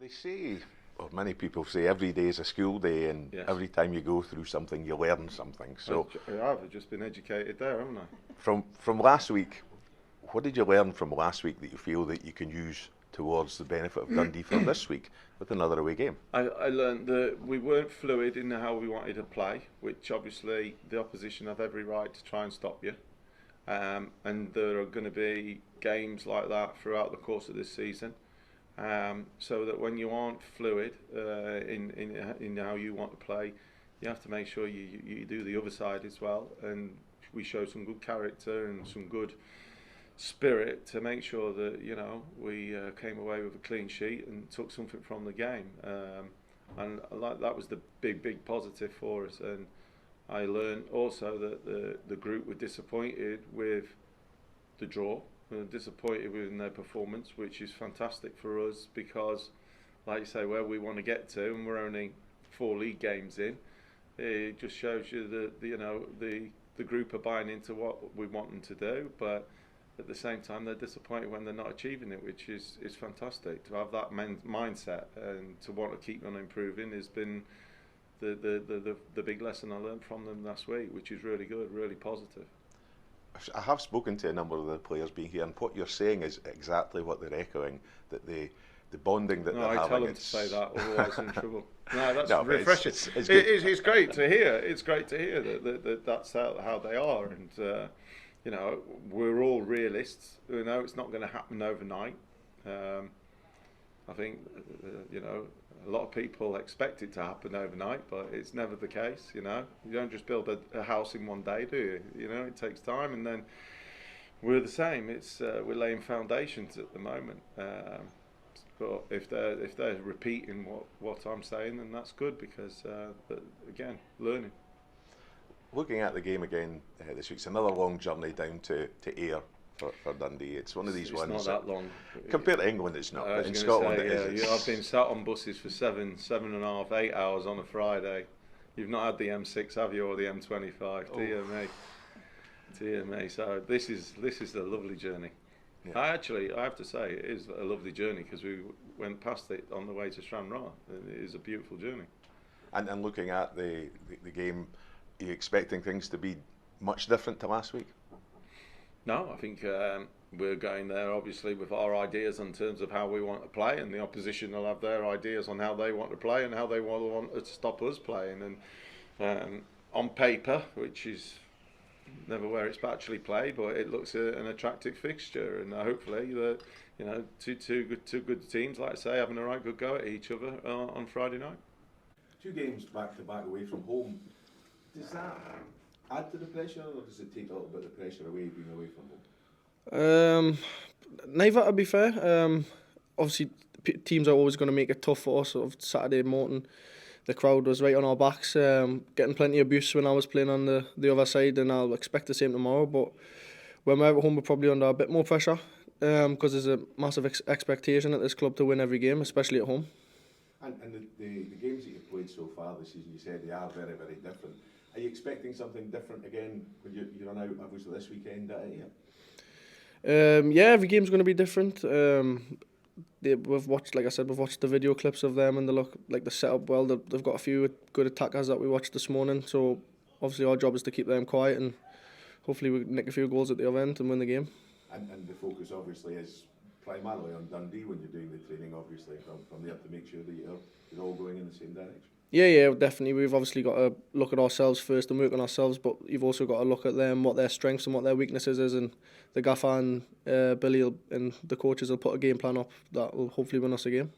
They say, or many people say, every day is a school day, and Yes. every time you go through something, you learn something. So, I've just been educated there, haven't I? from last week, what did you learn from last week that you feel that you can use towards the benefit of Dundee for this week with another away game? I learned that we weren't fluid in how we wanted to play, which obviously the opposition have every right to try and stop you. And there are going to be games like that throughout the course of this season. So that when you aren't fluid in how you want to play, you have to make sure you do the other side as well. And we showed some good character and some good spirit to make sure that we came away with a clean sheet and took something from the game. And like that was the big positive for us. And I learned also that the group were disappointed with the draw. Disappointed with their performance, which is fantastic for us because, like you say, where we want to get to, and we're only 4 league games in, it just shows you that the group are buying into what we want them to do, but at the same time they're disappointed when they're not achieving it, which is fantastic. To have that mindset and to want to keep on improving has been the big lesson I learned from them last week, which is really good, really positive. I have spoken to a number of the players being here, and what you're saying is exactly what they're echoing, that the bonding that they're having. No, I tell them to say that, otherwise I'm in trouble. No, that's No, refreshing. It's great to hear. It's great to hear that that's how they are, and we're all realists. It's not going to happen overnight. I think a lot of people expect it to happen overnight, but it's never the case. You don't just build a house in one day, do you? It takes time, and then we're the same. It's we're laying foundations at the moment. But if they're repeating what I'm saying, then that's good because again, learning. Looking at the game again this week's another long journey down to Ayr for Dundee. It's one of these ones. It's not that long. Compared to England, it's not. But in Scotland, it is. I've been sat on buses for 7.5, 8 hours on a Friday. You've not had the M6, have you, or the M25? Oh. Dear me. So this is a lovely journey. Yeah. I have to say, it is a lovely journey because we went past it on the way to Stranraer. It is a beautiful journey. And looking at the game, are you expecting things to be much different to last week? No, I think we're going there obviously with our ideas in terms of how we want to play, and the opposition will have their ideas on how they want to play and how they want to stop us playing. And on paper, which is never where it's actually played, but it looks an attractive fixture, and hopefully two good teams, like I say, having a right good go at each other on Friday night. 2 games back to back away from home. Does that add to the pressure, or does it take a little bit of the pressure away being away from home? Neither, to be fair. Obviously, teams are always going to make it tough for us. Sort of Saturday morning, the crowd was right on our backs, getting plenty of abuse when I was playing on the other side, and I'll expect the same tomorrow. But when we're at home, we're probably under a bit more pressure because there's a massive expectation at this club to win every game, especially at home. And the games that you've played so far this season, you said they are very, very different. Are you expecting something different again when you run out, obviously, this weekend at Ayr? Yeah, every game's going to be different. We've watched the video clips of them, and they look like they're set up well. They've got a few good attackers that we watched this morning, so obviously our job is to keep them quiet and hopefully we nick a few goals at the other end and win the game. And the focus obviously is primarily on Dundee when you're doing the training, obviously, from there to make sure that you're all going in the same direction. Yeah, definitely. We've obviously got to look at ourselves first and work on ourselves, but you've also got to look at them, what their strengths and what their weaknesses is, and the gaffer and Billy and the coaches will put a game plan up that will hopefully win us a game.